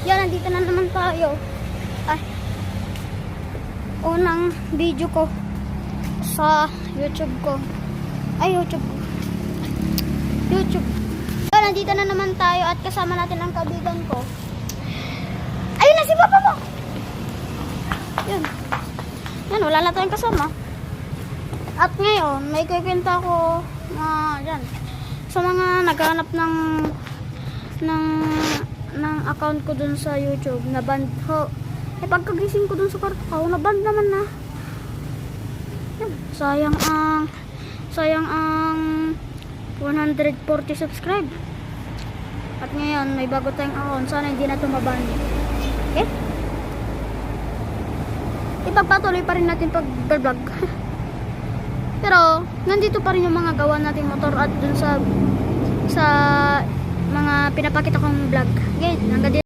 Yan, nandito na naman tayo. Ay, unang video ko sa YouTube ko. Ay, YouTube. Yan, nandito na naman tayo at kasama natin ang kaibigan ko. Ayun na si papa mo. Yan. Yan, wala na tayong kasama. At ngayon, may kikwenta ko na yan. Sa mga naghahanap ng account ko dun sa YouTube, na band ho. Eh, pagkagising ko dun sa kwarto ko, na band naman na. Yan. Sayang ang 140 subscribe. At ngayon, may bago tayong account. Sana hindi na tumaband. Okay? Ipagpatuloy pa rin natin pag-vlog. Pero, nandito pa rin yung mga gawa nating motor at dun sa mga pinapakita kong vlog. Okay, hanggang dito.